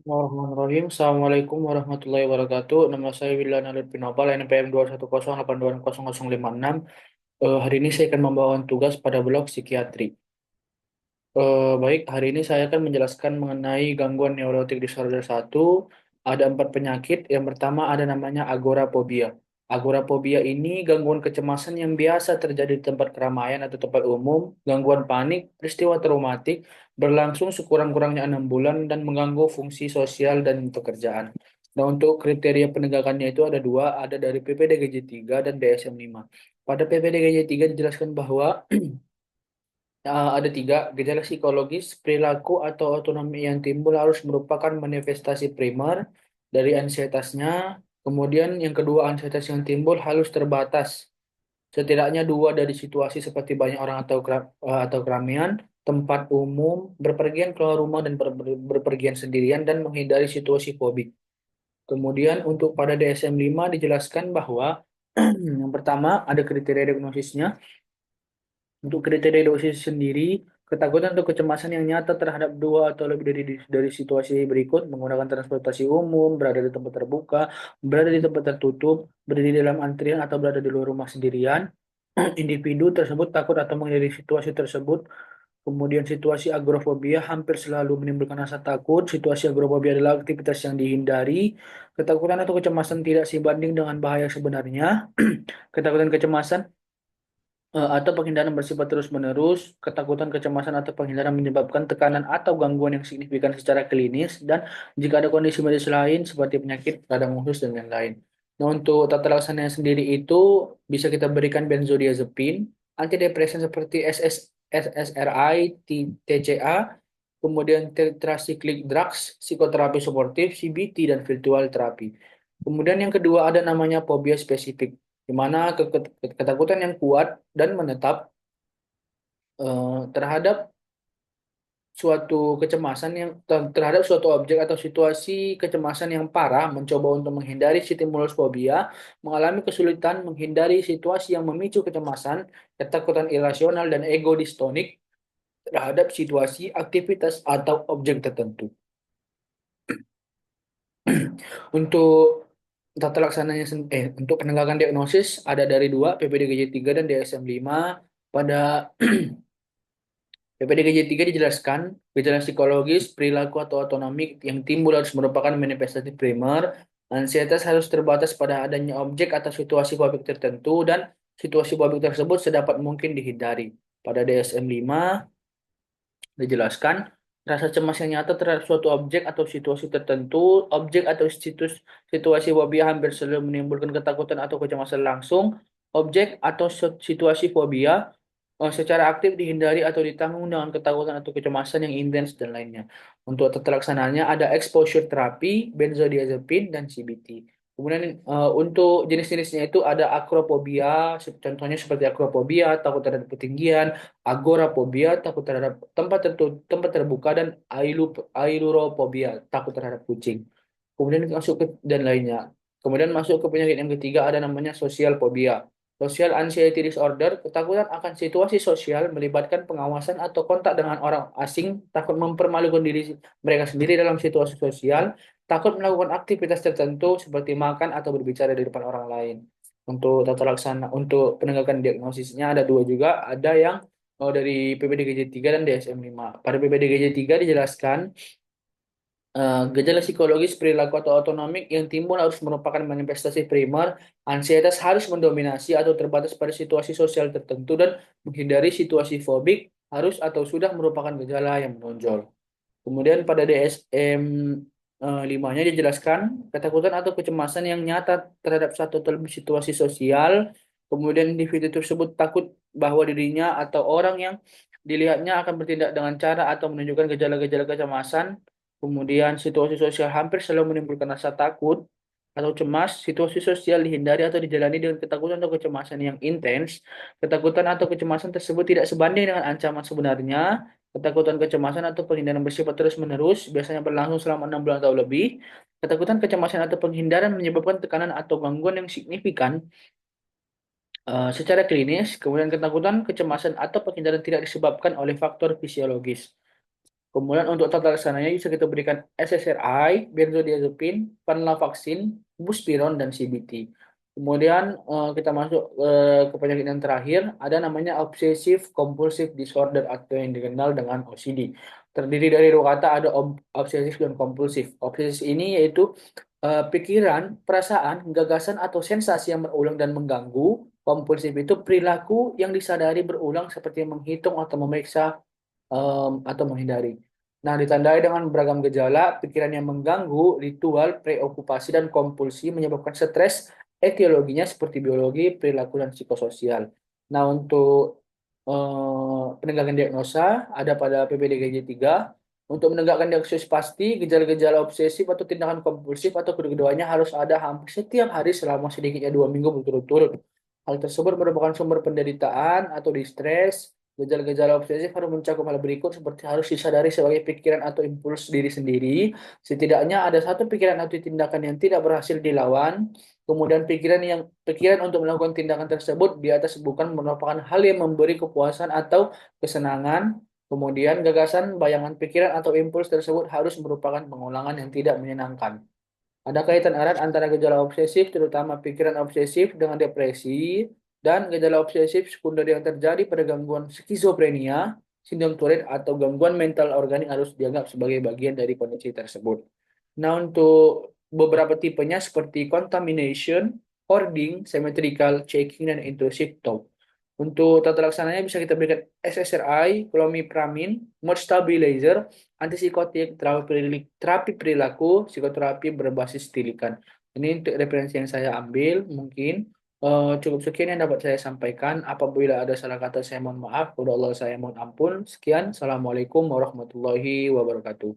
Bismillahirrahmanirrahim. Assalamualaikum warahmatullahi wabarakatuh. Nama saya Wildan Alif Pinopal, NPM 210820056. Hari ini saya akan membawakan tugas pada blok psikiatri. Baik, hari ini saya akan menjelaskan mengenai gangguan neurotik disorder satu. Ada 4 penyakit. Yang pertama ada namanya agorafobia. Agorafobia ini gangguan kecemasan yang biasa terjadi di tempat keramaian atau tempat umum, gangguan panik, peristiwa traumatik, berlangsung sekurang-kurangnya 6 bulan dan mengganggu fungsi sosial dan pekerjaan. Nah, untuk kriteria penegakannya itu ada dua, ada dari PPDGJ 3 dan DSM-5. Pada PPDGJ 3 dijelaskan bahwa ada tiga, gejala psikologis, perilaku atau otonomi yang timbul harus merupakan manifestasi primer dari ansietasnya. Kemudian yang kedua, ansietas yang timbul harus terbatas. Setidaknya dua dari situasi seperti banyak orang atau keramaian, tempat umum, berpergian keluar rumah dan berpergian sendirian, dan menghindari situasi fobik. Kemudian untuk pada DSM-5 dijelaskan bahwa yang pertama ada kriteria diagnosisnya. Untuk kriteria dosis sendiri, ketakutan atau kecemasan yang nyata terhadap dua atau lebih dari situasi berikut, menggunakan transportasi umum, berada di tempat terbuka, berada di tempat tertutup, berdiri dalam antrian atau berada di luar rumah sendirian. Individu tersebut takut atau menghindari situasi tersebut. Kemudian situasi agrofobia hampir selalu menimbulkan rasa takut. Situasi agrofobia adalah aktivitas yang dihindari. Ketakutan atau kecemasan tidak sebanding dengan bahaya sebenarnya. Ketakutan kecemasan atau penghindaran bersifat terus-menerus, ketakutan, kecemasan, atau penghindaran menyebabkan tekanan atau gangguan yang signifikan secara klinis, dan jika ada kondisi medis lain seperti penyakit radang khusus dan lain-lain. Nah, untuk tata laksananya sendiri itu bisa kita berikan benzodiazepin, antidepresan seperti SSRI, TCA, kemudian tetracyclic drugs, psikoterapi suportif, CBT, dan virtual terapi. Kemudian yang kedua ada namanya fobia spesifik, di mana ketakutan yang kuat dan menetap terhadap suatu kecemasan terhadap suatu objek atau situasi kecemasan yang parah, mencoba untuk menghindari stimulus fobia, mengalami kesulitan menghindari situasi yang memicu kecemasan, ketakutan irasional dan ego distonik terhadap situasi, aktivitas atau objek tertentu. Untuk tata laksananya untuk penegakan diagnosis ada dari dua, PPDGJ 3 dan DSM-5. Pada PPDGJ 3 dijelaskan, gejala psikologis, perilaku atau otonomik yang timbul harus merupakan manifestasi primer, ansietas harus terbatas pada adanya objek atau situasi publik tertentu, dan situasi publik tersebut sedapat mungkin dihindari. Pada DSM-5 dijelaskan, rasa cemas yang nyata terhadap suatu objek atau situasi tertentu, objek atau situasi fobia hampir selalu menimbulkan ketakutan atau kecemasan langsung, objek atau situasi fobia secara aktif dihindari atau ditanggung dengan ketakutan atau kecemasan yang intens dan lainnya. Untuk tata laksananya ada exposure terapi, benzodiazepin, dan CBT. Kemudian untuk jenis-jenisnya itu ada acrophobia, contohnya seperti acrophobia, takut terhadap ketinggian, agorafobia, takut terhadap tempat terbuka, dan ailurophobia, takut terhadap kucing. Kemudian masuk ke dan lainnya. Kemudian masuk ke penyakit yang ketiga ada namanya social phobia. Social anxiety disorder, ketakutan akan situasi sosial melibatkan pengawasan atau kontak dengan orang asing, takut mempermalukan diri mereka sendiri dalam situasi sosial, takut melakukan aktivitas tertentu seperti makan atau berbicara di depan orang lain. Untuk tata laksana, untuk penegakan diagnosisnya ada dua juga, ada yang dari PPDGJ 3 dan DSM-5. Pada PPDGJ 3 dijelaskan gejala psikologis, perilaku atau otonomik yang timbul harus merupakan manifestasi primer, ansietas harus mendominasi atau terbatas pada situasi sosial tertentu, dan menghindari situasi fobik harus atau sudah merupakan gejala yang menonjol. Kemudian pada DSM 5-nya dijelaskan ketakutan atau kecemasan yang nyata terhadap satu atau lebih situasi sosial, kemudian individu tersebut takut bahwa dirinya atau orang yang dilihatnya akan bertindak dengan cara atau menunjukkan gejala-gejala kecemasan. Kemudian situasi sosial hampir selalu menimbulkan rasa takut atau cemas. Situasi sosial dihindari atau dijalani dengan ketakutan atau kecemasan yang intens. Ketakutan atau kecemasan tersebut tidak sebanding dengan ancaman sebenarnya. Ketakutan, kecemasan, atau penghindaran bersifat terus-menerus, biasanya berlangsung selama 6 bulan atau lebih. Ketakutan, kecemasan, atau penghindaran menyebabkan tekanan atau gangguan yang signifikan secara klinis. Kemudian ketakutan, kecemasan, atau penghindaran tidak disebabkan oleh faktor fisiologis. Kemudian untuk tata laksananya bisa kita berikan SSRI, benzodiazepin, venlafaxine, buspirone, dan CBT. Kemudian kita masuk ke penyakit yang terakhir, ada namanya obsessive compulsive disorder atau yang dikenal dengan OCD. Terdiri dari dua kata, ada obsesif dan kompulsif. Obsesif ini yaitu pikiran, perasaan, gagasan, atau sensasi yang berulang dan mengganggu. Kompulsif itu perilaku yang disadari berulang seperti menghitung atau memeriksa atau menghindari. Nah, ditandai dengan beragam gejala, pikiran yang mengganggu, ritual, preokupasi, dan kompulsi menyebabkan stres, etiologinya seperti biologi, perilaku, dan psikososial. Nah, untuk penegakan diagnosa ada pada PPDGJ 3. Untuk menegakkan diagnosis pasti, gejala-gejala obsesif atau tindakan kompulsif atau kedua-duanya harus ada hampir setiap hari selama sedikitnya 2 minggu berturut-turut. Hal tersebut merupakan sumber penderitaan atau distres. Gejala-gejala obsesif harus mencakup hal berikut seperti harus disadari sebagai pikiran atau impuls diri sendiri. Setidaknya ada satu pikiran atau tindakan yang tidak berhasil dilawan. Kemudian pikiran untuk melakukan tindakan tersebut di atas bukan merupakan hal yang memberi kepuasan atau kesenangan. Kemudian gagasan, bayangan pikiran atau impuls tersebut harus merupakan pengulangan yang tidak menyenangkan. Ada kaitan erat antara gejala obsesif, terutama pikiran obsesif, dengan depresi, dan gejala obsesif sekunder yang terjadi pada gangguan skizofrenia, sindrom Tourette, atau gangguan mental organik harus dianggap sebagai bagian dari kondisi tersebut. Nah, untuk beberapa tipenya seperti contamination, hoarding, symmetrical, checking, dan intrusive thought. Untuk tata laksananya bisa kita berikan SSRI, clomipramine, mood stabilizer, antipsikotik, terapi perilaku, psikoterapi berbasis tilikan. Ini untuk referensi yang saya ambil, mungkin cukup sekian yang dapat saya sampaikan. Apabila ada salah kata, saya mohon maaf. Kepada Allah saya mohon ampun. Sekian, Assalamualaikum warahmatullahi wabarakatuh.